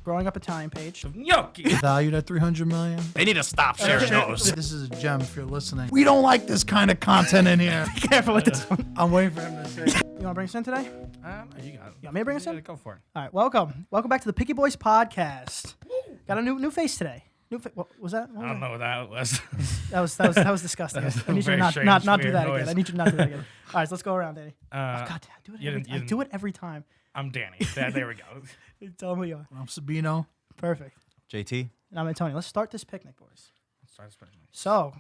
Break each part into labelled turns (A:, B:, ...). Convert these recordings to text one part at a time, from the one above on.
A: Growing Up Italian page.
B: Gnocchi.
C: Valued at $300 million.
B: They need to stop sharing those.
C: This is a gem if you're listening. We don't like this kind of content in here.
A: Be careful with this one.
C: I'm waiting for him to say.
A: You want to bring us in today?
B: You got it.
A: You want me to bring us in?
B: Yeah, go for it.
A: All right, welcome. Welcome back to the Picky Boys podcast. Got a new face today. What was that?
B: I don't know what that was.
A: That was disgusting.
B: That was
A: I need you to
B: very
A: not
B: strange,
A: do that
B: weird
A: again.
B: noise.
A: I need you to not do that again. All right, so let's go around, Danny. God damn, I do it every time.
B: I'm Danny. There we go.
A: Tell them who you are.
C: I'm Sabino.
A: Perfect.
D: JT.
A: And I'm Antonio. Let's start this picnic, boys.
B: Sorry, especially.
A: So,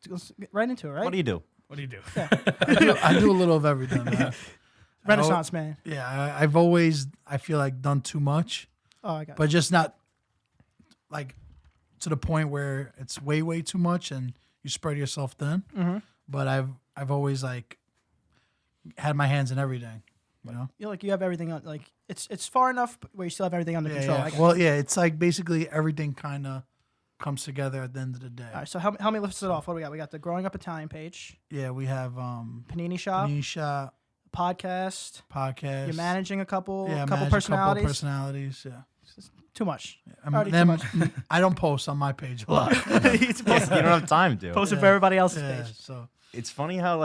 A: let's get right into it, right?
D: What do you do?
B: What do you do?
C: I do a little of everything, man.
A: Renaissance man.
C: Yeah, I've always, I feel like, done too much.
A: Oh, I got
C: But just not, like, to the point where it's way, way too much and you spread yourself thin.
A: Mm-hmm.
C: But I've always, like, had my hands in everything, you know?
A: You like you have everything on, like it's far enough where you still have everything under control.
C: Yeah. Well, yeah, it's like basically everything kind of comes together at the end of the day.
A: All right, so help me lift it off. What do we got? We got the Growing Up Italian page,
C: Yeah, we have
A: Panini Shop,
C: Panini Shop,
A: podcast.
C: podcast.
A: You're managing a couple
C: manage
A: personalities.
C: Couple personalities, yeah.
A: Too much.
C: I
A: Already too much.
C: I don't post on my page a lot.
D: You don't have time to.
A: Post it for everybody else's
C: Yeah,
A: page.
C: so
D: It's funny how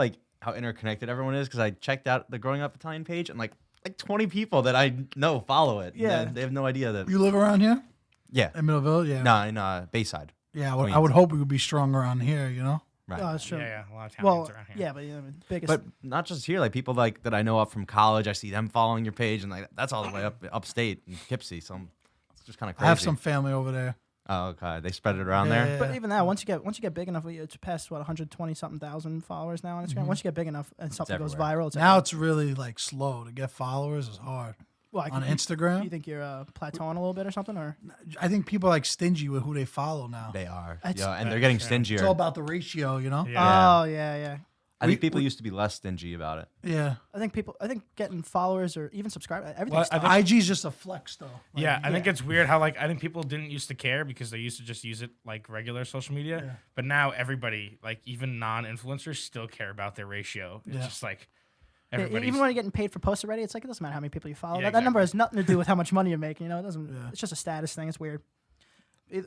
D: interconnected everyone is because I checked out the Growing Up Italian page and like 20 people that I know follow it.
A: Yeah.
D: They have no idea that.
C: you live around here
D: Yeah.
C: in Middleville, yeah.
D: No, in Bayside.
C: Yeah,
D: Queens.
C: I would hope we would be strong around here, you know.
D: Right.
A: Oh, that's true.
B: Yeah, a lot of
A: Well,
B: Italians around here.
A: yeah, but biggest.
D: But not just here, like people like that I know up from college. I see them following your page, and like that's all the way up upstate in Poughkeepsie. So it's just kind of crazy.
C: I have some family over there.
D: Oh, okay. They spread it around
C: Yeah,
D: there.
C: yeah.
A: But even that, once you get big enough, it's past 120 something thousand followers now on Instagram. Once you get big enough and something goes
D: everywhere.
A: viral, it's
C: Now it's really like slow to get followers is hard.
A: well,
C: on Instagram?
A: You think you're plateauing a little bit or something, or
C: I think people are like stingy with who they follow now.
D: They are.
A: It's-
D: Yeah, and they're getting stingier.
C: It's all about the ratio, you know.
B: Yeah.
A: oh yeah.
D: I think people used to be less stingy about it.
C: Yeah.
A: I think getting followers or even subscribers, everything's
B: Well, I
A: tough.
B: think-
C: IG's just a flex though. Like,
B: Yeah, I think
A: yeah.
B: it's weird how I think people didn't used to care because they used to just use it like regular social media.
C: Yeah.
B: But now everybody, like even non-influencers, still care about their ratio. It's
C: Yeah.
B: just like
A: Yeah,
B: everybody's.
A: even when you're getting paid for posts already, it's like it doesn't matter how many people you follow.
B: Yeah,
A: That number has
B: exactly.
A: nothing to do with how much money you're making. You know, it doesn't.
C: Yeah.
A: It's just a status thing. It's weird.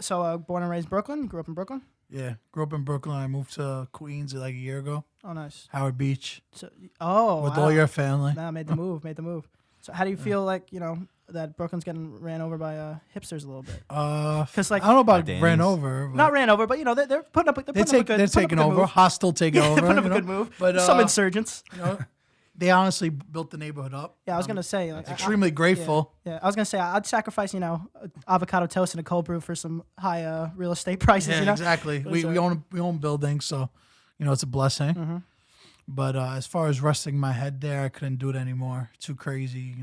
A: So, born and raised Brooklyn. Grew up in Brooklyn.
C: Yeah. Grew up in Brooklyn. I moved to Queens like a year ago.
A: Oh, nice.
C: Howard Beach.
A: So,
C: with
A: wow.
C: all your family.
A: Nah, made the move. Made the move. So, how do you feel like that Brooklyn's getting ran over by hipsters a little bit?
C: Because
A: like-
C: I don't know about
D: By
C: ran
D: Danny's.
C: over. but
A: Not ran over, but they're putting up. They're
C: taking over.
A: Move.
C: Hostile taking
A: Yeah,
C: over.
A: putting up
C: you
A: a good
C: know?
A: move.
C: But
A: Some insurgents.
C: you know, they honestly built the neighborhood up.
A: Yeah, I was gonna say. Like,
C: Extremely grateful.
A: Yeah, I was gonna say I'd sacrifice, avocado toast and a cold brew for some high real estate prices.
C: Yeah, exactly.
A: But
C: We
A: it's,
C: we own buildings, so it's a blessing.
A: Mhm.
C: But as far as resting my head there, I couldn't do it anymore. Too crazy,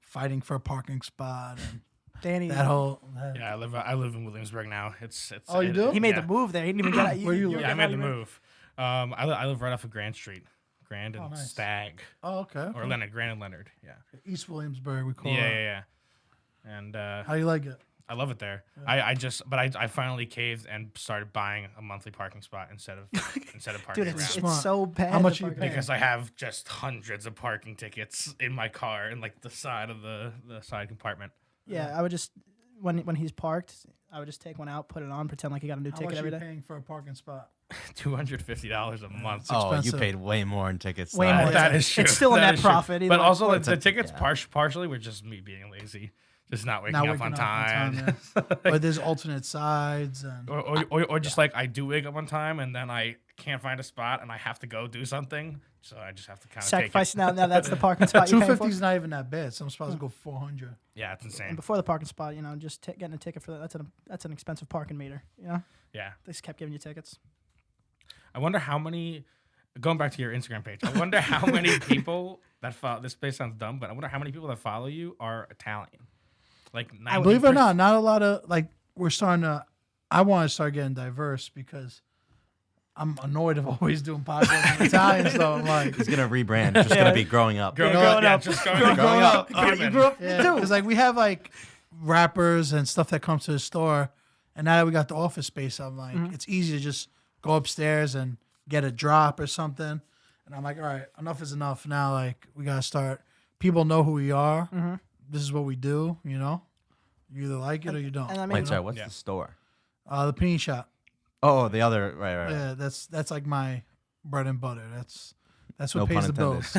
C: fighting for a parking spot and
A: Danny,
C: that whole.
B: Yeah, I live in Williamsburg now. It's.
C: Oh, you do?
A: he made
B: yeah.
A: the move there. He didn't even get out.
C: Where you live?
B: Yeah, I made the move. I live right off of Grand Street, Grand and
C: Oh, nice.
B: Stag,
C: Oh, okay.
B: or Leonard, Grand and Leonard. Yeah.
C: East Williamsburg, we call
B: Yeah,
C: it.
B: yeah, yeah. And
C: How do you like it?
B: I love it there. I finally caved and started buying a monthly parking spot instead of parking
A: Dude,
B: around.
A: it's
C: Smart.
A: so bad.
C: How much
A: the
C: are you
A: parking-
B: Because I have just hundreds of parking tickets in my car in like the side of the side compartment.
A: Yeah, I would just when he's parked, I would just take one out, put it on, pretend like he got a new
C: How
A: ticket
C: much are
A: every
C: you
A: day.
C: paying for a parking spot?
B: $250 a month.
D: Oh, you
C: expensive.
D: paid way more in tickets.
A: Way
D: than I
A: more.
D: did.
B: That is true.
A: It's still a
B: That
A: net
B: is true.
A: profit either
B: But
A: way.
B: also,
D: Well,
B: the
D: it's
B: tickets
D: yeah.
B: partially were just me being lazy, just not waking
C: Not
B: up
C: waking
B: on
C: up
B: time.
C: But there's alternate sides and.
B: or just like I do wake up on time and then I can't find a spot and I have to go do something, so I just have to kind of
A: Sacrifice now that's the parking spot you're paying for.
C: 250 is not even that bad. Some spots go 400.
B: Yeah, it's insane.
A: And before the parking spot, just getting a ticket for that's an expensive parking meter.
B: Yeah,
A: They just kept giving you tickets.
B: I wonder how many. Going back to your Instagram page, I wonder how many people that follow. This place sounds dumb, but I wonder how many people that follow you are Italian. Like,
C: Believe it or
B: 90%.
C: not a lot of we're starting to. I want to start getting diverse because I'm annoyed of always doing podcasts in Italian. So I'm like,
D: He's gonna rebrand. It's just gonna be growing up.
B: Growing
A: growing
B: up,
A: up.
B: just growing
C: Growing
B: up.
C: up.
A: You grew up,
C: yeah,
A: too.
C: because we have rappers and stuff that comes to the store, and now that we got the office space, I'm like, it's easy to just go upstairs and get a drop or something. And I'm like, all right, enough is enough. Now, we gotta start. People know who we are. This is what we do, You either like it or you don't.
A: And I mean,
D: Wait, sorry, what's
B: Yeah.
D: the store?
C: The panini shop.
D: Oh, the other, right.
C: Yeah, that's like my bread and butter. That's what
D: No
C: pays
D: pun
C: the bills.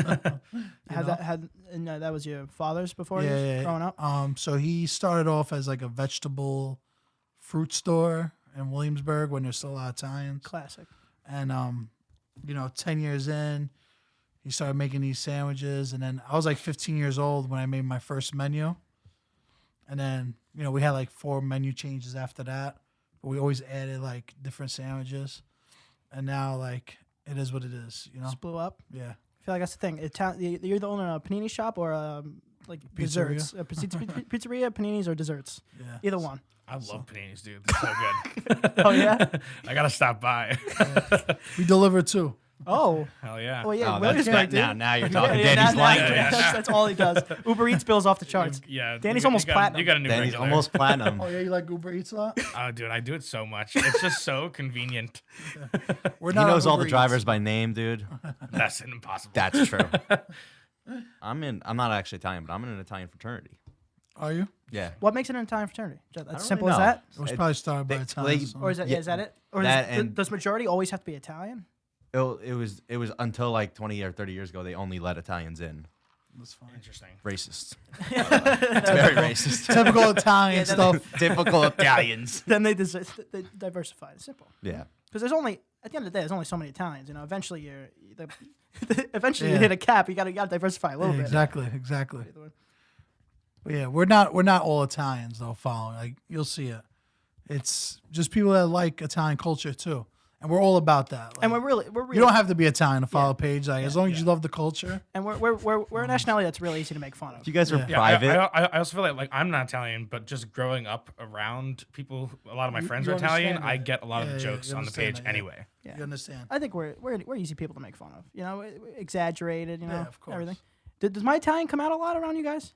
A: that was your father's before you
C: yeah.
A: growing up.
C: So he started off as like a vegetable fruit store in Williamsburg when there's still a lot of Italians.
A: Classic.
C: And 10 years in, he started making these sandwiches. And then I was like 15 years old when I made my first menu. And then, we had like 4 menu changes after that. But we always added like different sandwiches. And now like it is what it is,
A: Just blew up.
C: Yeah.
A: I feel like that's the thing. You're the owner of a panini shop or like
C: Pizzeria.
A: desserts. Pizzeria, paninis, or desserts.
C: Yeah.
A: Either one.
B: I love paninis, dude. They're so good.
A: Oh yeah.
B: I gotta stop by.
C: We deliver too.
A: Oh.
B: Hell yeah.
A: Oh yeah.
D: Oh,
A: Williamsburg,
D: that's-
A: dude.
D: now you're talking
A: Yeah,
D: Danny's
A: now-
D: language.
B: yeah.
A: That's all he does. Uber Eats bills off the charts.
B: Yeah.
A: Danny's
B: you
A: almost
B: got,
A: platinum.
B: You got a new
D: Danny's
B: regular.
D: almost platinum.
C: Oh yeah, you like Uber Eats a lot?
B: Oh, dude, I do it so much. It's just so convenient.
C: We're
D: He
C: not
D: knows
C: on
D: all the
C: Uber Eats.
D: drivers by name, dude.
B: That's impossible.
D: That's true. I'm not actually Italian, but I'm in an Italian fraternity.
C: Are you?
D: Yeah.
A: What makes it an Italian fraternity? Just
D: don't
A: as simple
D: really
A: as
D: know.
A: that?
C: It was
D: It-
C: probably started by
D: they-
C: Italians.
A: Or is that
D: Yeah,
A: is that it? Or
D: that and-
A: does majority always have to be Italian?
D: It was until like 20 or 30 years ago they only let Italians in.
C: That's fine.
B: Interesting.
D: Racist. It's very racist.
C: Typical Italian
A: Yeah,
C: stuff.
D: Typical Italians.
A: Then they diversify. It's simple.
D: Yeah.
A: Because there's only at the end of the day, there's only so many Italians. Eventually eventually
C: Yeah.
A: you hit a cap. You got to diversify a little bit.
C: Exactly. But yeah, we're not all Italians though. Following, like you'll see it. It's just people that like Italian culture too, and we're all about that. Like,
A: And we're really
C: you don't have to be Italian to follow a page. Like as long as you love the culture.
A: and we're a nationality that's really easy to make fun of.
D: If you guys are
C: Yeah.
B: Yeah,
D: private,
B: I also feel like I'm not Italian, but just growing up around people, a lot of my friends
C: you
B: are Italian.
C: understand
B: I
C: that.
B: get a lot of
C: Yeah,
B: the
C: yeah,
B: jokes
C: you
B: on the
C: understand
B: page
C: that, yeah.
B: anyway.
A: Yeah.
C: You understand?
A: I think we're easy people to make fun of. Exaggerated.
C: Yeah, of course.
A: Everything. Does my Italian come out a lot around you guys?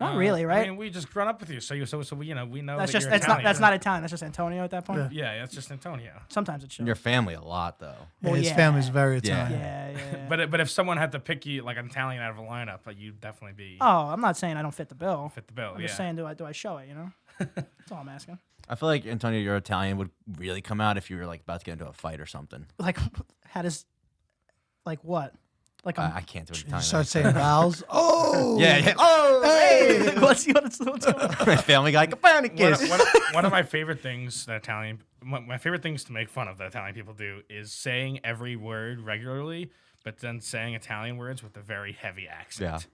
A: Not really, right?
B: I mean, we just grown up with you, so we we know
A: that's
B: that
A: just
B: you're Italian.
A: that's not Italian. That's just Antonio at that point.
C: Yeah.
B: Yeah, that's just Antonio.
A: Sometimes it shows.
D: your family a lot though.
A: Well,
C: his
A: yeah.
C: family's very
D: Yeah.
C: Italian.
A: yeah.
B: But if someone had to pick you like an Italian out of a lineup, like you'd definitely be
A: Oh, I'm not saying I don't fit the bill.
B: fit the bill.
A: I'm
B: Yeah.
A: just saying, do I show it? That's all I'm asking.
D: I feel like Antonio, your Italian would really come out if you were like about to get into a fight or something.
A: Like, how does, like what? Like,
D: I can't do an
C: You
D: Italian.
C: start saying vowels. Oh,
D: Yeah. Oh, hey.
A: what's going on?
D: Family Guy Copernicus.
B: One of my favorite things that my favorite things to make fun of that Italian people do is saying every word regularly, but then saying Italian words with a very heavy accent.
D: Yeah.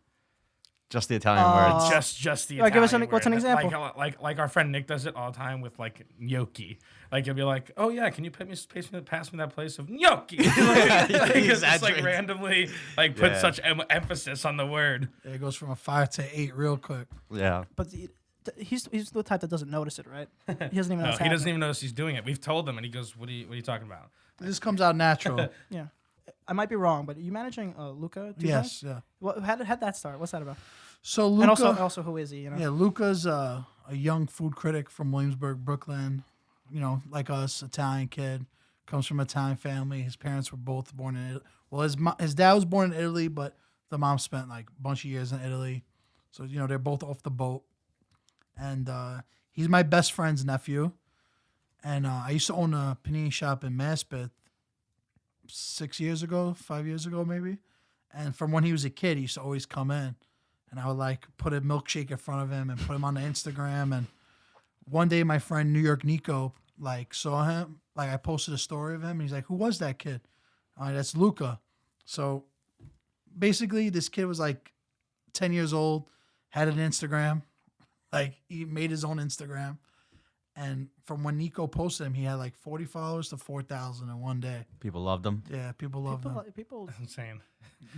D: Just the Italian words.
B: Just the
A: All right, give us
B: Italian
A: what's an
B: word.
A: example?
B: Like our friend Nick does it all the time with like gnocchi. Like he'll be like, "Oh yeah, can you pass me that place of gnocchi?" He just like
D: exaggerates.
B: randomly like put
D: Yeah.
B: such emphasis on the word.
C: It goes from a 5 to 8 real quick.
D: Yeah.
A: But he's the type that doesn't notice it, right? He doesn't even know.
B: No,
A: it's
B: he doesn't
A: happening.
B: even notice he's doing it. We've told him, and he goes, "What are you talking about?"
C: It just comes out natural.
A: Yeah, I might be wrong, but are you managing Luca?
C: Yes, yeah.
A: How'd that start? What's that about?
C: So Luca,
A: And also, who is he?
C: yeah, Luca's a young food critic from Williamsburg, Brooklyn. Like us, Italian kid, comes from an Italian family. His parents were both born in Italy. Well, his dad was born in Italy, but the mom spent like a bunch of years in Italy. So they're both off the boat. And he's my best friend's nephew. And I used to own a panini shop in Maspeth 5 years ago maybe. And from when he was a kid, he used to always come in. And I would like put a milkshake in front of him and put him on the Instagram. And one day my friend New York Nico like saw him. Like I posted a story of him and he's like, "Who was that kid?" I'm like, "That's Luca." So basically this kid was like 10 years old, had an Instagram. Like he made his own Instagram. And from when Nico posted him, he had like 40 followers to 4,000 in one day.
D: People loved him.
C: Yeah, people loved him.
A: people.
B: It's insane.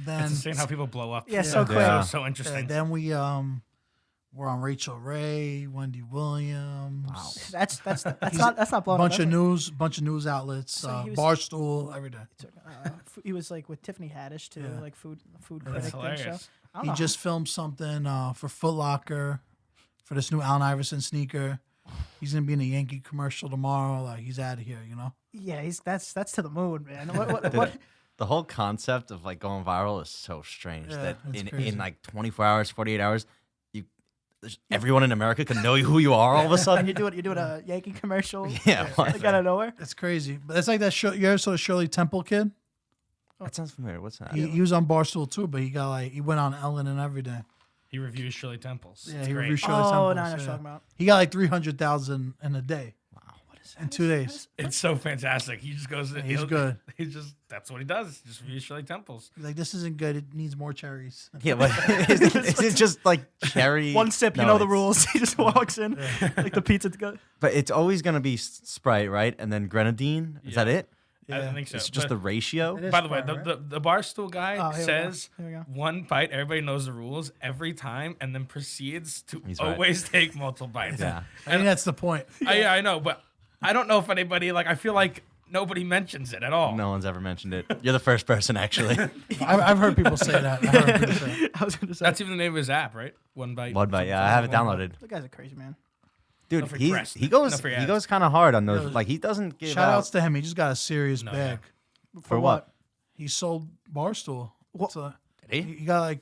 C: Then
B: It's insane how people blow up.
A: Yeah, so quick.
D: Yeah.
B: So interesting.
C: then we were on Rachel Ray, Wendy Williams.
D: Wow.
A: That's not blowing
C: bunch
A: up.
C: of news outlets,
A: So he was-
C: Barstool, every day.
A: He was like with Tiffany Haddish too,
C: Yeah.
A: like food
B: That's
A: critic thing. So
B: hilarious.
A: I don't
C: He
A: know.
C: just filmed something for Foot Locker for this new Allen Iverson sneaker. He's gonna be in a Yankee commercial tomorrow. Like he's out of here,
A: yeah, that's to the moon, man. What?
D: The whole concept of like going viral is so strange
C: Yeah,
D: that
C: it's
D: in
C: crazy.
D: like 24 hours, 48 hours, everyone in America can know who you are all of a
A: And
D: sudden.
A: you're doing a Yankee commercial.
D: Yeah, what?
A: Like out of nowhere.
C: It's crazy. But it's like that show. You ever saw the Shirley Temple kid?
D: That sounds familiar. What's that?
C: He was on Barstool too, but he went on Ellen and everything.
B: He reviews Shirley Temples.
C: Yeah,
B: It's
C: he
B: great.
C: reviewed Shirley
A: Oh,
C: Temple.
A: no, I know what you're talking about.
C: He got like 300,000 in a day.
A: What is
C: In 2 days.
B: It's so fantastic. He just goes.
C: He's good.
B: That's what he does. He just reviews Shirley Temples.
C: He's like, this isn't good. It needs more cherries.
D: Yeah, but is it just like cherry?
A: One sip, you
D: No,
A: know the
D: it's-
A: rules. He just walks in like the pizza.
D: But it's always gonna be Sprite, right? And then grenadine. Is that it?
B: I think so.
D: It's just
B: But-
D: the ratio.
C: It is
B: By the way,
C: Sprite,
B: the Barstool guy
A: Oh, here we go.
B: says
A: Here we go.
B: one bite, everybody knows the rules every time, and then proceeds to
D: He's right.
B: always take multiple bites.
D: Yeah.
C: I think that's the point.
B: Yeah, I know, but I don't know if anybody I feel like nobody mentions it at all.
D: No one's ever mentioned it. You're the first person, actually.
C: I've heard people say that.
A: I was gonna say
B: That's even the name of his app, right? One bite.
D: One bite. Yeah, I have it downloaded.
A: the guy's a crazy man.
D: Dude,
B: free press.
D: he goes
B: No free ads.
D: kind of hard on those. Like he doesn't give
C: Shout
D: out
C: outs to him. He just got a serious bag.
D: for what?
C: He sold Barstool.
A: What?
C: So
D: Did he?
C: he got like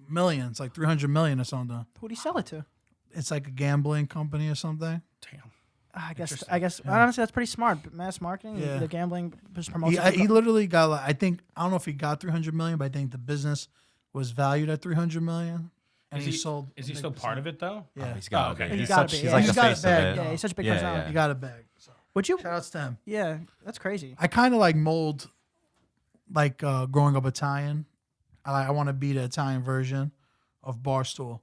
C: millions, like 300 million or something.
A: Who'd he sell it to?
C: It's like a gambling company or something.
B: Damn.
A: I guess honestly that's pretty smart. But mass marketing,
C: Yeah.
A: the gambling, just
C: He,
A: promotion.
C: he literally got like, I don't know if he got 300 million, but I think the business was valued at 300 million. And
B: Is
C: he
B: he
C: sold.
B: Is he still part of it though?
C: Yeah.
D: He's got.
B: Oh, okay.
D: He's
A: He's gotta
D: such.
A: be,
D: He's
A: yeah.
D: like
C: He's
D: the
C: got a
D: face of
C: bag,
D: it.
A: yeah, he's such a big
D: Yeah,
A: persona.
D: yeah.
C: He got a bag. So.
A: Would you?
C: Shout outs to him.
A: Yeah, that's crazy.
C: I kind of like mold, like growing up Italian. I want to be the Italian version of Barstool.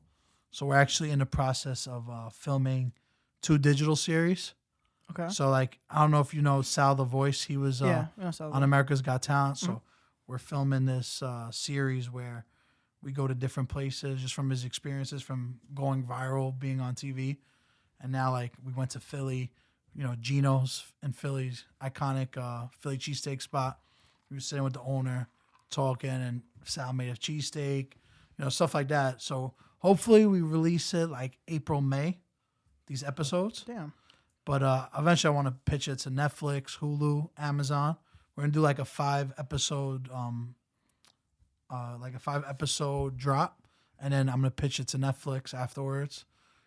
C: So we're actually in the process of filming 2 digital series.
A: Okay.
C: So like, I don't know if you know Sal the Voice. He was
A: Yeah. I saw
C: on
A: that.
C: America's Got Talent. So we're filming this series where we go to different places just from his experiences from going viral, being on TV. And now like we went to Philly, Gino's in Philly's iconic Philly cheesesteak spot. We were sitting with the owner talking and Sal made a cheesesteak, stuff like that. So hopefully we release it like April, May, these episodes.
A: Damn.
C: But eventually I want to pitch it to Netflix, Hulu, Amazon. We're gonna do like a 5-episode drop, and then I'm gonna pitch it to Netflix afterwards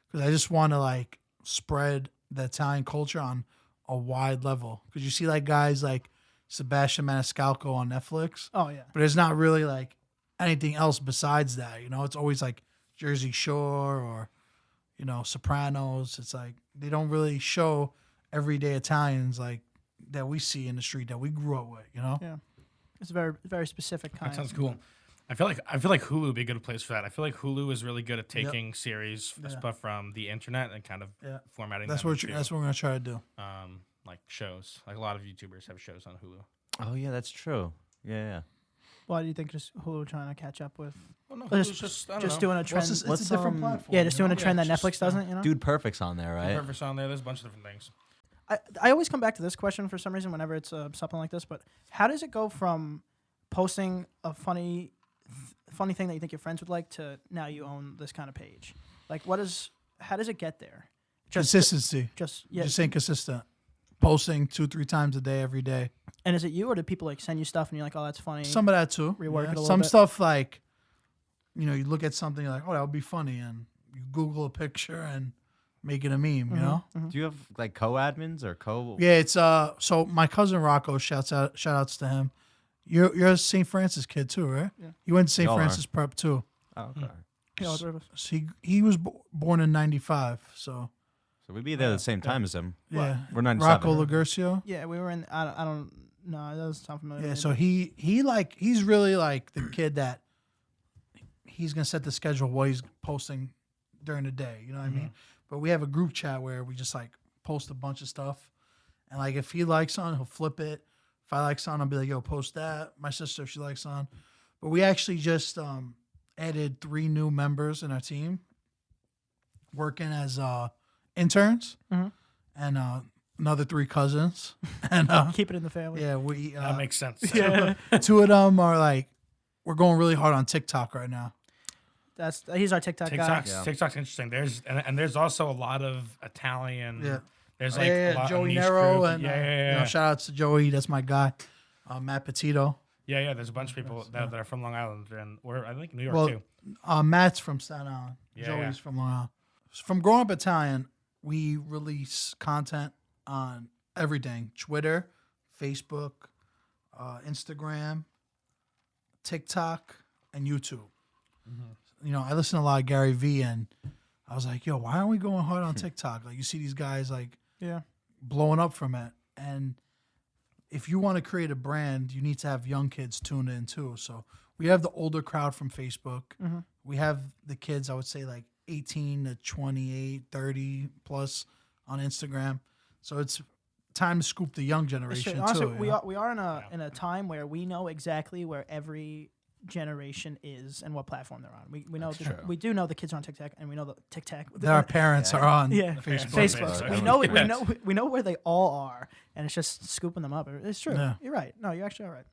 C: because I just want to like spread the Italian culture on a wide level. Because you see like guys like Sebastian Maniscalco on Netflix,
A: Oh yeah.
C: but there's not really like anything else besides that. It's always like Jersey Shore or Sopranos. It's like they don't really show everyday Italians like that we see in the street that we grew up with.
A: Yeah. It's a very very specific kind.
B: That sounds cool. I feel like Hulu would be a good place for that. I feel like Hulu is really good at taking series stuff from the internet and kind of formatting.
C: That's
B: them
C: what
B: into,
C: that's what we're gonna try to do.
B: like shows. Like a lot of YouTubers have shows on Hulu.
D: Oh yeah, that's true. Yeah.
A: Why do you think just Hulu trying to catch up with?
B: Well, no,
A: Well,
B: Hulu's just I don't know.
A: doing a trend.
C: It's
D: What's,
C: a different
D: um,
C: platform.
A: Yeah, just doing a trend that
B: it's
A: Netflix
B: just,
A: doesn't.
D: Dude Perfect's on there, right?
B: Purpose on there. There's a bunch of different things.
A: I always come back to this question for some reason whenever it's something like this. But how does it go from posting a funny thing that you think your friends would like to now you own this kind of page? Like, how does it get there?
C: Consistency.
A: Just
C: Just staying consistent. Posting 2-3 times a day, every day.
A: And is it you or do people like send you stuff and you're like, oh, that's funny?
C: Some of that too.
A: Rework it a little
C: Some
A: bit.
C: stuff like, you look at something you're like, oh, that would be funny, and you Google a picture and make it a meme. You know.
D: Do you have like co-admins or co?
C: Yeah, it's so my cousin Rocco, shout outs to him. You're a St. Francis kid too, right?
A: Yeah.
C: You went to St.
D: Y'all are.
C: Francis Prep too.
D: Oh, okay.
A: Yeah, all three of us.
C: So he was born in '95, so
D: So we'd be there at the same time as him.
C: yeah.
D: We're 97.
C: Rocco Lagurcio.
A: Yeah, we were in. I don't know. That doesn't sound familiar. to
C: Yeah,
A: me,
C: so
A: but-
C: he's really like the kid that he's gonna set the schedule what he's posting during the day. You know what I mean? But we have a group chat where we just like post a bunch of stuff, and like if he likes something, he'll flip it. If I like something, I'll be like, "Yo, post that." My sister, if she likes something, but we actually just added 3 new members in our team, working as interns, and another 3 cousins, and
A: keep it in the family.
C: yeah, we
B: That makes sense.
A: Yeah.
C: 2 of them are like, we're going really hard on TikTok right now.
A: He's our TikTok guy.
B: TikTok's interesting. There's also a lot of Italian.
C: Yeah.
B: There's like a lot of
C: Joey
B: niche
C: Nero
B: group.
C: and
B: yeah.
C: shout outs to Joey, that's my guy. Matt Petito.
B: Yeah. There's a bunch of people that are from Long Island and I think New York
C: Well,
B: too.
C: Matt's from Staten Island.
B: Yeah,
C: Joey's from Long Island. From growing up Italian, we release content on everything: Twitter, Facebook, Instagram, TikTok, and YouTube. You know, I listen to a lot of Gary Vee, and I was like, yo, why aren't we going hard on TikTok? Like, you see these guys like
A: Yeah.
C: blowing up from it. And if you want to create a brand, you need to have young kids tuned in too. So we have the older crowd from Facebook. We have the kids, I would say like 18 to 28, 30 plus on Instagram. So it's time to scoop the young
A: It's true.
C: generation
A: Honestly,
C: too.
A: we are in a time where we know exactly where every generation is and what platform they're on. We know we do know the kids are on TikTok, and we know the TikTok.
C: Our parents are on
A: Facebook.
C: Facebook.
A: We know where they all are, and it's just scooping them up. It's true.
C: Yeah.
A: You're right. No, you're actually all right.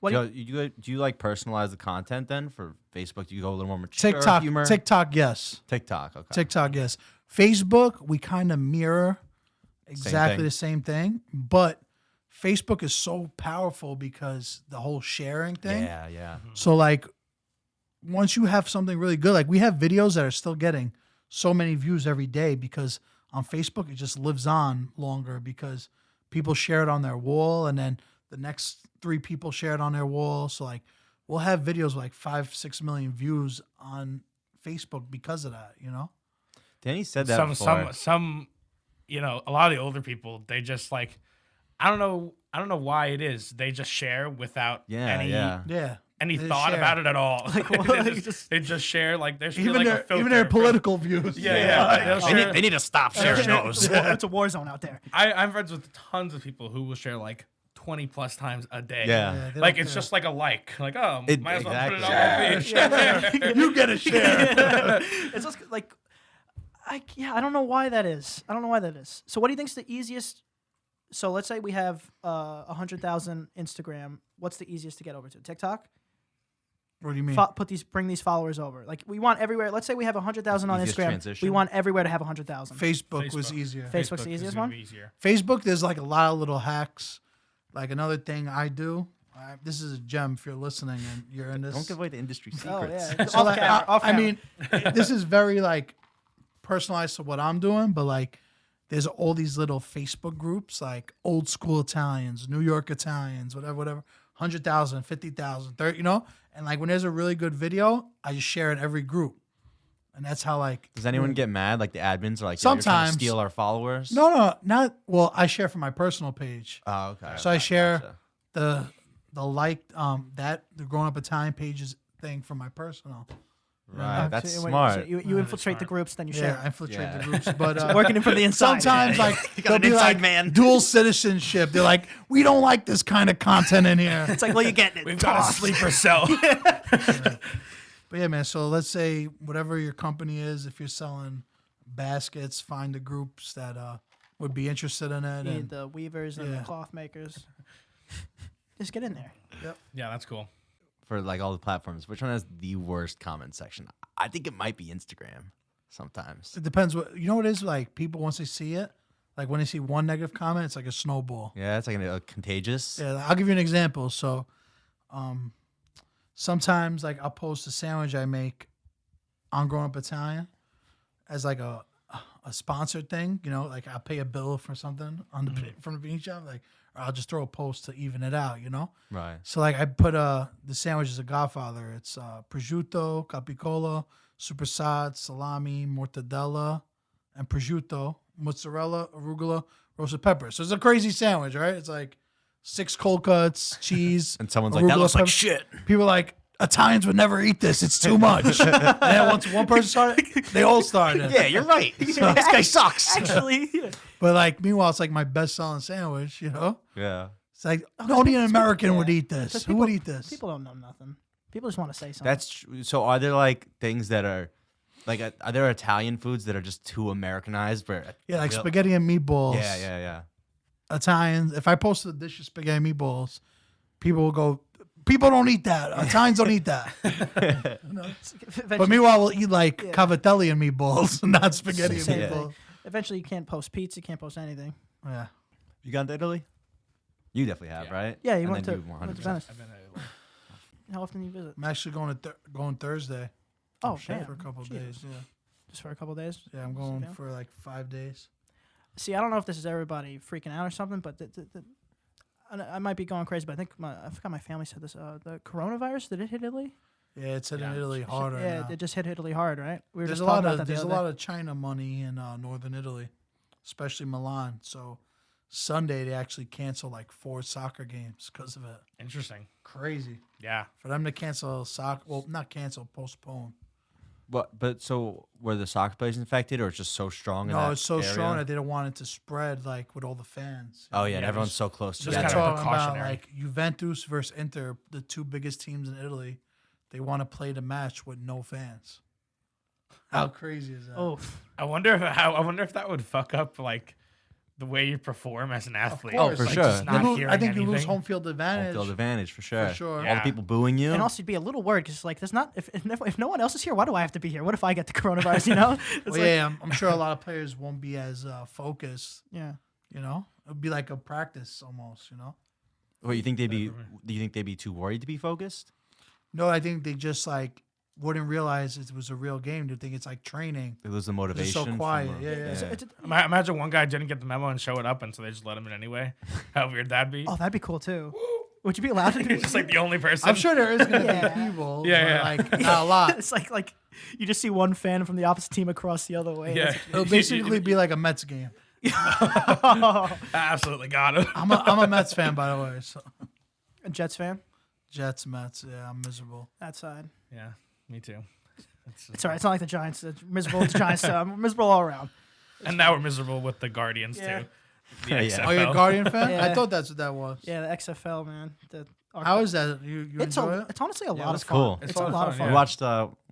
A: What
D: Do you like personalize the content then for Facebook? Do you go a little more mature
C: TikTok,
D: humor?
C: TikTok, yes.
D: TikTok, okay.
C: TikTok, yes. Facebook, we kind of mirror exactly
D: thing.
C: the same thing, but Facebook is so powerful because the whole sharing thing.
D: Yeah, yeah.
C: So like once you have something really good, like we have videos that are still getting so many views every day because on Facebook it just lives on longer because people share it on their wall and then the next 3 people share it on their wall. So like we'll have videos with like 5-6 million views on Facebook because of that, you know?
D: Danny said that before.
B: Some, you know, a lot of the older people, they just like, I don't know why it is. They just share without any
C: Yeah.
B: any
C: They
B: thought
C: share.
B: about it at all.
A: Like,
B: they just share like there's
C: Even
B: like
C: their,
B: a filter.
C: even their political views.
B: Yeah. They'll share-
D: They need to stop sharing those.
A: It's a war zone out there.
B: I'm friends with tons of people who will share like 20 plus times a day.
D: Yeah.
C: they
B: Like
C: don't
B: it's
C: care.
B: just like a like oh,
D: It-
B: might as well put it
D: exactly.
B: on my feed.
C: You get a share.
A: It's just like, I don't know why that is. So what do you think's the easiest? So let's say we have 100,000 Instagram. What's the easiest to get over to? TikTok?
C: What do you mean?
A: Bring these followers over. Like we want everywhere. Let's say we have 100,000 on
D: Easiest
A: Instagram.
D: transition?
A: We want everywhere to have 100,000.
C: Facebook was
B: Facebook.
C: easier.
A: Facebook's the
B: is
A: easiest
B: gonna
A: one?
B: be easier.
C: Facebook, there's like a lot of little hacks. Like another thing I do. This is a gem if you're listening and you're in this.
D: Don't give away the industry
A: Oh
D: secrets.
A: yeah.
C: So
A: Off
C: like,
A: camera, off
C: I
A: camera.
C: mean, this is very like personalized to what I'm doing, but like there's all these little Facebook groups like old school Italians, New York Italians, whatever, 100,000, 50,000, 30, you know? And like when there's a really good video, I just share it in every group. And that's how like
D: Does anyone get mad? Like the admins are like, "Yo, you're trying
C: Sometimes.
D: to steal our followers?
C: No, not well, I share from my personal page.
D: Oh, okay.
C: So I share
D: Gotcha.
C: the Grown Up Italian pages thing from my personal.
D: Right, that's
A: So
D: smart.
A: you infiltrate the groups, then you share.
C: Yeah, I infiltrate
D: Yeah.
C: the groups, but
A: Working it from the inside.
C: sometimes like
D: got
C: they'll
D: an
C: be
D: inside
C: like
D: man.
C: dual citizenship. They're like, we don't like this kind of content in here.
A: It's like, well, you're getting it.
B: We've got a sleeper cell.
C: But yeah, man. So let's say whatever your company is, if you're selling baskets, find the groups that would be interested in it.
A: You need
C: And
A: the weavers and the
C: Yeah.
A: cloth makers. Just get in there.
B: Yeah, that's cool.
D: For like all the platforms, which one has the worst comment section? I think it might be Instagram sometimes.
C: it depends what you know. What it is like people once they see it, like when they see one negative comment, it's like a snowball.
D: Yeah, it's like contagious.
C: Yeah, I'll give you an example. So, sometimes like I'll post a sandwich I make on Grown Up Italian as like a sponsored thing. You know, like I'll pay a bill for something on the from the bean shop, like, or I'll just throw a post to even it out. You know,
D: Right.
C: so like I put the sandwich as a Godfather. It's prosciutto, capicola, supersad, salami, mortadella, and prosciutto, mozzarella, arugula, roasted pepper. So it's a crazy sandwich, right? It's like 6 cold cuts, cheese.
D: And someone's like, that
C: arugula
D: looks like
C: pepper.
D: shit.
C: People are like, Italians would never eat this. It's too much. And then once one person started, they all started.
D: Yeah, you're right. This guy sucks.
A: Actually, yeah.
C: But like, meanwhile, it's like my best-selling sandwich. You know,
D: Yeah.
C: it's like only an American would eat this.
A: Because
C: Who would eat this?
A: People don't know nothing. People just want to say something.
D: That's true. So are there like things that are like are there Italian foods that are just too Americanized? Where
C: Yeah, like spaghetti and meatballs.
D: Yeah.
C: Italians. If I post a dish of spaghetti and meatballs, people will go, people don't eat that. Italians don't eat that. But meanwhile, we'll eat like cavatelli and meatballs, not spaghetti and
A: Same
C: meatballs.
A: thing. Eventually, you can't post pizza, you can't post anything.
C: Yeah.
D: You gone to Italy? You definitely have,
B: Yeah.
D: right?
A: Yeah, you
D: And
A: went to,
D: then you
A: went to
D: 100%.
A: Venice.
B: I've been
A: How often do you visit?
C: I'm actually going Thursday
A: Oh,
C: for
A: damn.
C: a couple of
A: Jesus.
C: days. Yeah.
A: Just for a couple days.
C: Yeah, I'm going
A: Yeah.
C: for like 5 days.
A: See, I don't know if this is everybody freaking out or something, but I might be going crazy. But I think I forgot my family said this. The coronavirus, did it hit Italy?
C: Yeah, it's hitting
B: Yeah.
C: Italy hard right
A: Yeah,
C: now.
A: it just hit Italy hard, right? We were
C: There's
A: just
C: a
A: talking
C: lot
A: about
C: of
A: that the
C: there's a
A: other
C: lot
A: day.
C: of China money in northern Italy, especially Milan. So Sunday they actually canceled like 4 soccer games because of it.
B: Interesting.
C: Crazy
B: Yeah.
C: for them to cancel soccer. Well, not cancel, postpone.
D: But so were the soccer players infected, or it's just so strong? in
C: No,
D: that
C: it's so
D: area?
C: strong that they don't want it to spread like with all the fans.
D: Oh yeah, and
B: Yeah,
D: everyone's
B: just-
D: so close
B: just
C: They're
B: kind
D: together.
B: of
C: talking about
B: precautionary.
C: like Juventus versus Inter, the 2 biggest teams in Italy. They want to play the match with no fans. How crazy is that?
A: Oh,
B: I wonder if that would fuck up like the way you perform as an athlete.
C: course.
D: for
B: Like,
D: sure.
B: just not
C: I think
B: hearing
C: you lose
B: anything.
C: home field
D: Home
C: advantage.
D: field advantage for sure.
C: sure.
D: All
B: Yeah.
D: the people booing you.
A: and also you'd be a little worried because like there's not if no one else is here, why do I have to be here? What if I get the coronavirus? You know? It's
C: Well,
A: like,
C: yeah, I'm sure a lot of players won't be as focused.
A: yeah.
C: You know, it'll be like a practice almost. You know.
D: What you think they'd be? Do you think they'd be too worried to be focused?
C: No, I think they just like wouldn't realize it was a real game. They think it's like training.
D: They lose the
C: They're
D: motivation.
C: so
D: from,
C: quiet. Yeah.
A: It's-
B: Imagine one guy didn't get the memo and show it up, and so they just let him in anyway. How weird that'd be.
A: Oh, that'd be cool too. Would you be allowed to?
B: You're just like the only person.
C: I'm sure there is gonna
A: Yeah.
C: be people.
B: Yeah,
C: but,
B: yeah.
C: like not a lot.
A: It's like you just see one fan from the opposite team across the other way.
B: Yeah.
C: It'll basically be like a Mets game.
B: Absolutely got him.
C: I'm a Mets fan, by the way. So
A: A Jets fan.
C: Jets, Mets. Yeah, I'm miserable.
A: That side.
B: Yeah, me too.
A: It's alright. It's not like the Giants. It's miserable with the Giants. So I'm miserable all around.
B: And now we're miserable with the Guardians
A: Yeah.
B: too. The
D: Yeah.
B: XFL.
C: Oh, you're a Guardian fan?
A: Yeah.
C: I thought that's what that was.
A: Yeah, the XFL man.
C: How is that? You
A: It's
C: enjoy it?
A: it's honestly a lot
D: that's
A: of fun.
D: cool.
A: It's,
B: It's
A: a
B: a lot of
A: lot of
B: fun,
A: fun.
D: We
B: yeah.
D: watched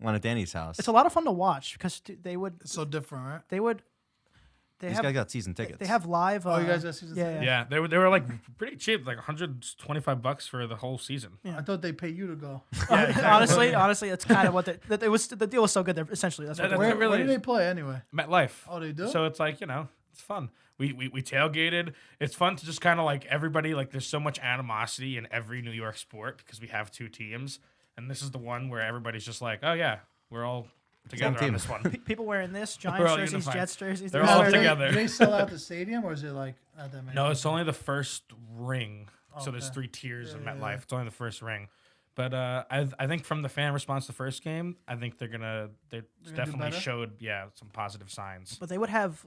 D: one at Danny's house.
A: It's a lot of fun to watch because they would
C: It's so different, right?
A: they
D: These
A: have
D: guys got season tickets.
A: they have live.
C: Oh, you guys got season
A: yeah,
C: tickets?
B: Yeah, they were like pretty cheap, like $125 for the whole season.
C: I thought they pay you to go.
A: honestly, it's kind of what the deal was so good. There, essentially, that's what
B: That-
A: they
B: that-
A: were.
C: Where
B: really
C: do
B: is.
C: they play anyway?
B: MetLife.
C: Oh, they do?
B: So it's like, it's fun. We tailgated. It's fun to just kind of like everybody, like there's so much animosity in every New York sport because we have 2 teams. And this is the one where everybody's just like, oh yeah, we're all together on
D: team.
B: this one.
A: People wearing this
B: We're
A: Giants
B: all
A: jerseys,
B: unified.
A: Jets jerseys.
B: They're
A: all
B: all
A: wearing-
B: together.
C: Do they sell out the stadium, or is it like not that many?
B: No, it's only the first ring. So there's
C: Okay.
B: 3 tiers of
C: Yeah,
B: MetLife.
C: yeah.
B: It's only the first ring. But I think from the fan response the first game, I think they
C: gonna do
B: definitely
C: better?
B: showed some positive signs.
A: But they would have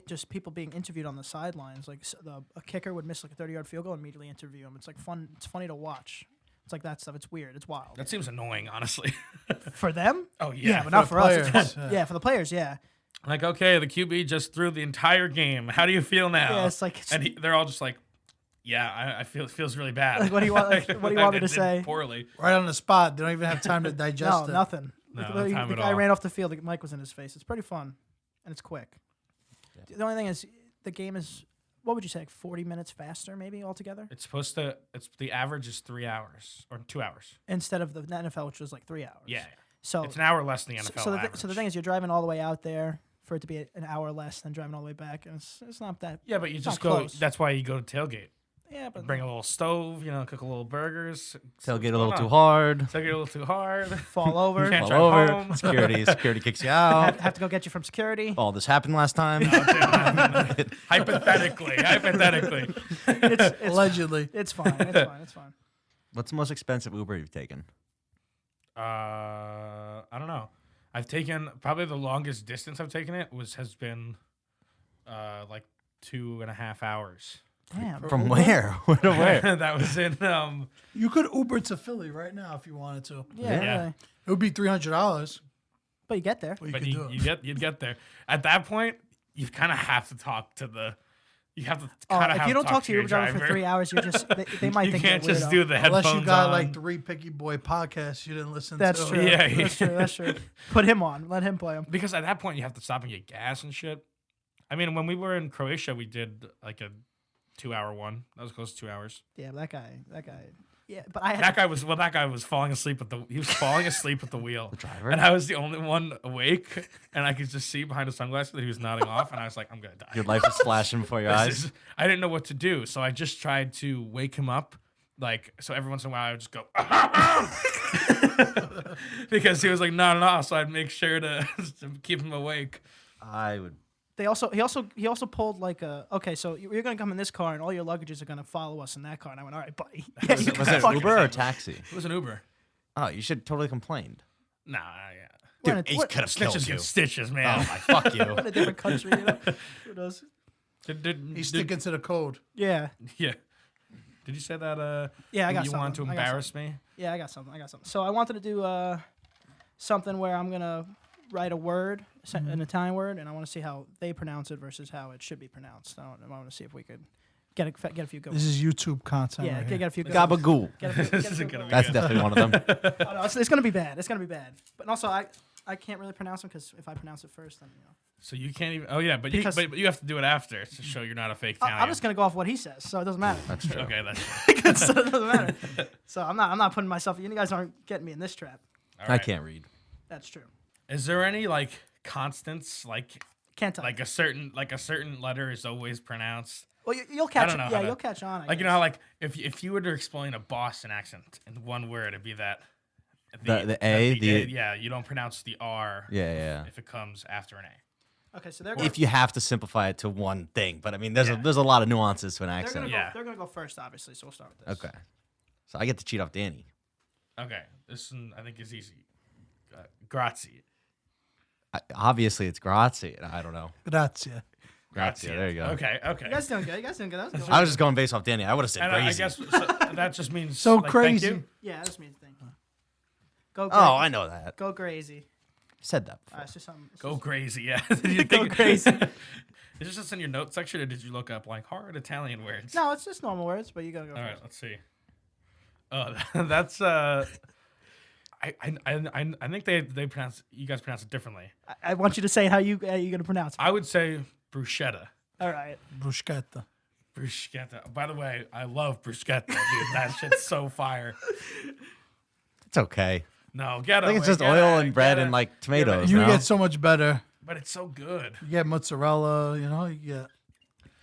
A: just people being interviewed on the sidelines. Like a kicker would miss like a 30-yard field goal and immediately interview him. It's like fun. It's funny to watch. It's like that stuff. It's weird. It's wild.
B: That seems annoying, honestly.
A: For them?
B: Oh
A: Yeah, but not
C: the
A: for us. It's
C: players,
A: fun.
C: yeah.
A: Yeah, for the players. Yeah.
B: Like, okay, the QB just threw the entire game. How do you feel now?
A: Yeah, it's like
B: and they're all just like, yeah, I feel it feels really bad.
A: Like, what do you want- like, what do you want me to
B: I did
A: say?
B: Poorly.
C: Right on the spot. They don't even have time to digest
A: no,
C: it.
A: nothing.
B: No,
A: the
B: no time
A: the
B: at
A: guy
B: all.
A: ran off the field. The mic was in his face. It's pretty fun, and it's quick. The only thing is, the game is what would you say, like 40 minutes faster, maybe altogether,
B: It's supposed to. It's the average is 3 hours or 2 hours.
A: instead of the NFL, which was like 3 hours.
B: Yeah,
A: So
B: it's an hour less than the NFL
A: so the
B: average.
A: thing is, you're driving all the way out there for it to be an hour less than driving all the way back, and it's not that.
B: yeah, but you
A: it's
B: just
A: not
B: go.
A: close.
B: That's why you go to tailgate.
A: Yeah, but
B: Bring a little stove, cook a little burgers.
D: Tailgate a little too hard.
B: Tailgate a little too hard.
A: fall over.
B: You can't
D: Fall
B: drive
D: over.
B: home.
D: Security kicks you out.
A: have to go get you from security.
D: Oh, this happened last time.
B: hypothetically.
A: It's
C: Allegedly.
A: it's fine. It's fine. It's fine.
D: What's the most expensive Uber you've taken?
B: I don't know. I've taken probably the longest distance I've taken has been like 2.5 hours.
A: Damn.
D: From where? Where to where?
B: That was in
C: You could Uber to Philly right now if you wanted to.
A: Yeah.
B: Yeah.
A: Really.
C: It would be $300.
A: But you get there.
C: Well, you
B: but
C: could do it.
B: you'd get there. At that point, you kind of have to talk to the. You have to
A: Oh,
B: kind of
A: if
B: have
A: you don't
B: to
A: talk to your
B: your
A: driver for 3 hours, you're just they might
B: You
A: think
B: can't
A: you're a
B: just
A: weirdo.
B: do the headphones
C: Unless you got
B: on.
C: like 3 Picky Boy podcasts you didn't listen
A: That's
C: to.
A: true.
B: Yeah,
A: That's true. That's true. Put him on. Let him play him.
B: Because at that point you have to stop and get gas and shit. I mean, when we were in Croatia, we did like a 2-hour one. That was close to 2 hours.
A: Yeah, that guy. Yeah, but I had
B: That guy was falling asleep at the wheel.
D: The driver?
B: And I was the only one awake, and I could just see behind his sunglasses that he was nodding off, and I was like, I'm gonna die.
D: Your life is flashing before your
B: This
D: eyes.
B: is- I didn't know what to do, so I just tried to wake him up, like, so every once in a while I would just go, because he was like, no. So I'd make sure to keep him awake.
D: I would.
A: He also pulled like a, okay, so you're gonna come in this car and all your luggages are gonna follow us in that car. And I went, all right, buddy. Yeah,
D: Was
A: you
D: it,
A: can
D: was it
A: fuck
D: Uber or taxi?
B: It was an Uber.
D: Oh, you should totally complained.
B: Nah, yeah.
A: We're in
D: Dude,
A: a-
D: he
A: what-
D: could have killed
B: Stitches
D: you.
B: and stitches, man.
D: Oh my, fuck you.
A: in a different country, you know? Who knows?
C: He's sticking to the code.
A: Yeah.
B: Yeah. Did you say that?
A: Yeah, I got
B: you
A: something.
B: wanted to
A: I got
B: embarrass me?
A: Yeah, I got something. So I wanted to do something where I'm gonna write a word, an Italian word, and I want to see how they pronounce it versus how it should be pronounced. I want to see if we could get a few good
C: This
A: ones.
C: is YouTube content.
A: Yeah,
C: right
A: get
C: here.
A: a few good ones.
D: Gabagool.
A: Get a few- get a
B: This
A: few
B: is gonna
A: good
B: be
D: That's
B: good.
D: definitely one of them.
A: ones. Oh, no, it's gonna be bad. It's gonna be bad. But also, I can't really pronounce them because if I pronounce it first, then
B: So you can't even. Oh yeah, but
A: Because-
B: but you have to do it after to show you're not a fake Italian.
A: I'm just gonna go off what he says, so it doesn't matter.
D: That's true.
B: Okay, that's
A: So it doesn't matter. So I'm not putting myself. You guys aren't getting me in this trap.
B: all
D: I
B: right.
D: can't read.
A: That's true.
B: Is there any like constants
A: Can't tell.
B: like a certain letter is always pronounced?
A: Well, you'll catch.
B: don't know
A: Yeah,
B: how to-
A: you'll catch on. I
B: Like you
A: guess.
B: know how like if you were to explain a Boston accent in one word, it'd be that.
D: The A, the-
B: yeah, you don't pronounce the R
D: Yeah.
B: if it comes after an A.
A: Okay, so they're
D: If you have to simplify it to one thing, but I mean, there's
B: Yeah.
D: there's a lot of nuances to an
A: they're
D: accent.
A: gonna
B: Yeah.
A: they're gonna go first, obviously. So we'll start with this.
D: Okay, so I get to cheat off Danny.
B: Okay, this one I think is easy. Grazie.
D: Obviously, it's grazie. I don't know.
C: Grazie.
D: Grazie. There you go.
B: Okay.
A: You guys doing good. You guys doing good. That was good.
D: I was just going based off Danny. I would have said
B: And
D: crazy.
B: I guess so, that just means
C: So
B: like, thank
C: crazy.
B: you.
A: Yeah, this means thank you. Go.
D: Oh, I know that.
A: Go crazy.
D: Said that before.
A: It's just something. it's
B: Go
A: just-
B: crazy, yeah. Did you
A: Go crazy.
B: Is this just in your notes section, or did you look up like hard Italian words?
A: No, it's just normal words, but you gotta go.
B: All right,
A: first.
B: let's see. Oh, that's I think they pronounce you guys pronounce it differently.
A: I want you to say how you're gonna pronounce it.
B: I would say bruschetta.
A: All right.
C: Bruschetta.
B: Bruschetta. By the way, I love bruschetta, dude. That shit's so fire.
D: It's okay.
B: No, get
D: I think it's
B: away,
D: just
B: get
D: oil
B: it,
D: and bread
B: get
D: and
B: it.
D: like tomatoes.
C: You
D: no?
C: get so much better.
B: But it's so good.
C: You get mozzarella. You know. You get.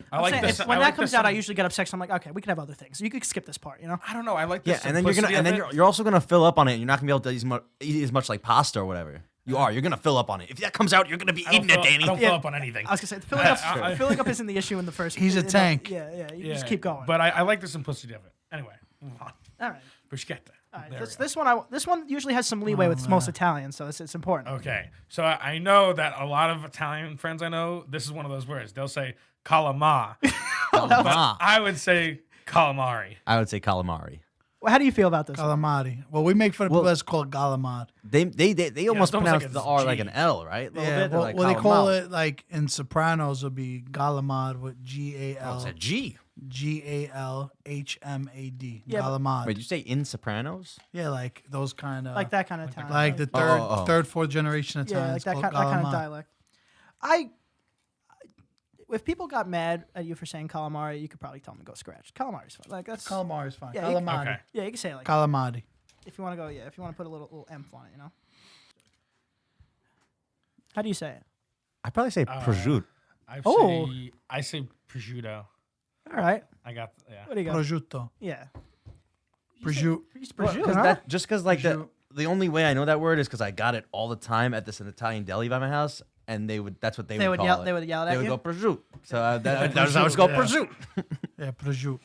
B: I like
A: Saying,
B: this.
A: when
B: I
A: that
B: like
A: comes
B: this
A: out, I
B: some-
A: usually get upset. So I'm like, okay, we can have other things. You could skip this part, you know.
B: I don't know. I like
D: Yeah,
B: this.
D: and then you're gonna,
B: simplicity
D: and then
B: of it.
D: you're also gonna fill up on it. You're not gonna be able to eat as much like pasta or whatever. You are. You're gonna fill up on it. If that comes out, you're gonna be
B: I don't
D: eating it,
B: fill-
D: Danny.
B: I don't
A: Yeah.
B: fill up on anything.
A: I was gonna say filling up.
B: I-
A: filling up isn't the issue in the first.
C: He's a
A: you know,
C: tank.
A: Yeah. You
B: Yeah,
A: just keep going.
B: But I like the simplicity of it. Anyway, move on.
A: all right.
B: Bruschetta.
A: All right.
B: There
A: This,
B: we go.
A: this one usually has some leeway with most Italians, so it's important.
B: Okay, so I know that a lot of Italian friends I know, this is one of those words. They'll say calamari, but
D: Calamari.
B: I would say calamari.
D: I would say calamari.
A: Well, how do you feel about this?
C: Calamari. Well, we make fun of people that's called galamad.
D: They almost
B: it's almost like
D: pronounce
B: it's
D: the R like
B: G.
D: an L, right? A little
C: Yeah.
D: bit. They're
C: Well,
D: like
C: well, they call
D: calamari.
C: it like in Sopranos would be galamad with
D: Oh, it's
C: GAL
D: a G.
C: GALHMAD.
A: Yeah, but-
C: Galamad.
D: Wait, you say in Sopranos?
C: Yeah, like those kind of
A: Like that kind of Italian.
C: like the third,
D: oh.
C: third, fourth generation
A: yeah,
C: Italians.
A: like that
C: called
A: kind of
C: galamad.
A: dialect. If people got mad at you for saying calamari, you could probably tell them to go scratch. Calamari's fine. Like that's
C: Calamari is fine.
A: Yeah, you-
C: Calamari.
B: Okay.
A: yeah, you can say it like
C: Calamari.
A: if you want to go. Yeah, if you want to put a little emph on it, you know. How do you say it?
D: I probably say prosciutto.
A: Oh.
B: I say prosciutto.
A: All right.
B: I got yeah.
A: What do you got?
C: Prosciutto.
A: Yeah.
C: Prosciutto.
A: Prosciutto, huh?
D: Just because like
C: Prosciutto.
D: the only way I know that word is because I got it all the time at this Italian deli by my house, and that's what they would call
A: yell.
D: it.
A: They would yell at
D: They would
A: you.
D: go prosciutto. So that was I was go
B: prosciutto,
D: prosciutto.
C: Yeah, prosciutto.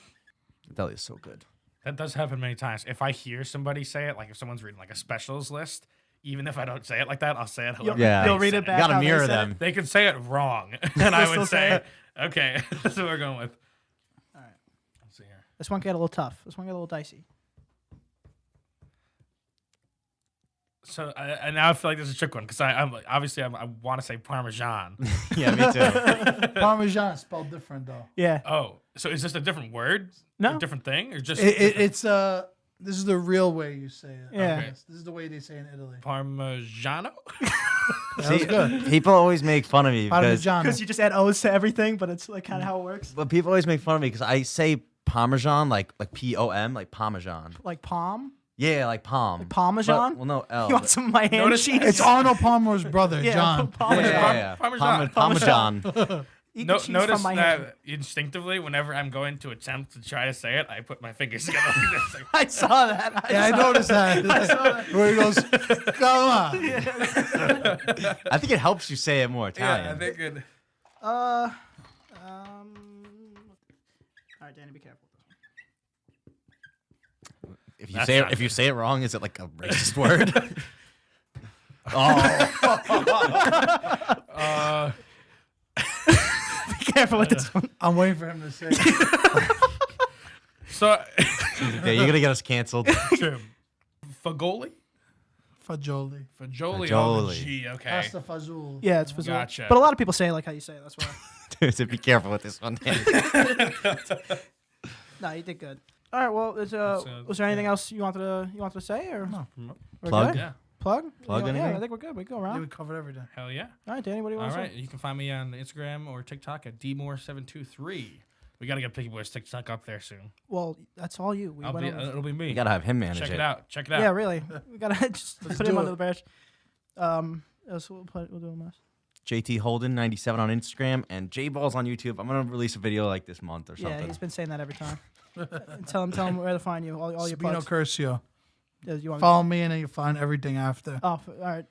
D: Deli is so good.
B: That does happen many times. If I hear somebody say it, like if someone's reading like a specials list, even if I don't say it like that, I'll say it. however
D: Yeah.
B: they
A: You'll read
B: say
A: it back.
D: You gotta
A: how they
D: mirror
A: said it.
D: them.
B: They could say it wrong, and I
A: still
B: would
A: say
B: say, okay, that's what we're going with.
A: All right.
B: Let's see here.
A: This one got a little tough. This one got a little dicey.
B: So and now I feel like this is a trick one because I'm obviously I want to say Parmesan.
D: Yeah, me too.
C: Parmesan spelled different though.
A: Yeah.
B: Oh, so is this a different word?
A: No.
B: A different thing, or just
C: It's this is the real way you say it.
A: Yeah.
B: Okay.
C: This is the way they say in Italy.
B: Parmigiano?
C: That was good.
D: People always make fun of me because
C: Parmigiano.
A: Because you just add O's to everything, but it's like kind of how it works.
D: but people always make fun of me because I say Parmesan like POM like Parmesan.
A: Like palm.
D: Yeah, like palm.
A: Parmesan?
D: But- well, no L.
A: You want
D: but-
A: some of my hand
B: Notice-
A: cheese?
C: It's Arnold Palmer's brother,
A: Yeah,
C: John.
A: Parmesan.
D: Yeah, yeah, yeah.
B: Parmesan.
D: Parmesan.
A: Eat the cheese
B: notice
A: from my
B: that
A: hand.
B: instinctively, whenever I'm going to attempt to try to say it, I put my fingers together like this. Like,
A: I saw that.
C: Yeah, I noticed that. Where he goes, come on.
D: I think it helps you say it more Italian.
B: yeah, I think it.
A: All right, Danny, be careful.
D: If you
B: That's
D: say it,
B: not
D: if you
B: good.
D: say it wrong, is it like a racist word? Oh,
A: Be careful with this one.
C: I'm waiting for him to say it.
B: So,
D: yeah, you're gonna get us canceled.
B: Fagoli?
C: Fagioli.
B: Fajoli.
D: Fajoli.
B: Oh, the G. Okay.
C: Pasta fagioli.
A: Yeah, it's Fazul.
B: Gotcha.
A: But a lot of people say it like how you say it. That's why.
D: Dude, so be careful with this one.
A: No, you did good. All right. Well, was there anything else you wanted to say or
C: No.
A: we're
D: Plug?
A: good?
B: Yeah.
A: Plug?
D: Plug
A: Yeah,
D: anything?
A: I think we're good. We go
C: Yeah,
A: around.
C: we covered everything.
B: Hell yeah.
A: All right, Danny. What do you
B: All
A: want to
B: right.
A: say?
B: You can find me on Instagram or TikTok at dmore723. We got to get Picky Boys TikTok up there soon.
A: Well, that's all you. We went over.
B: It'll be me.
D: You gotta have him manage
B: Check
D: it.
B: it out. Check it out.
A: Yeah, really. We gotta just put him
C: do
A: under
C: it.
A: the bench. So we'll do him last.
D: JT Holden 97 on Instagram and J Balls on YouTube. I'm gonna release a video like this month or
A: Yeah,
D: something.
A: he's been saying that every time. tell him where to find you. All your
C: Spino
A: plugs.
C: Curcio.
A: Yeah, you want
C: Follow me and then you find everything after.
A: Oh, all right.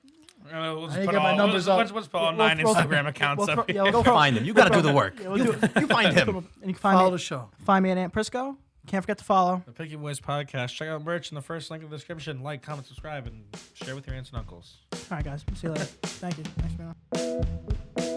B: We'll just
C: I need to
B: put
C: get my
B: all,
C: numbers
B: let's,
C: up.
B: let's put all
A: We'll
B: 9
A: throw-
B: Instagram accounts up here.
A: we'll
D: Go
A: throw-
D: find him. You gotta do the work.
A: Yeah, we'll do it.
D: You find him.
A: And you can find
C: Follow
A: me,
C: the show.
A: find me at Aunt Prisco. Can't forget to follow.
B: The Picky Boys podcast. Check out merch in the first link in the description. Like, comment, subscribe, and share with your aunts and uncles.
A: All right, guys. See you later. Thank you. Thanks, man.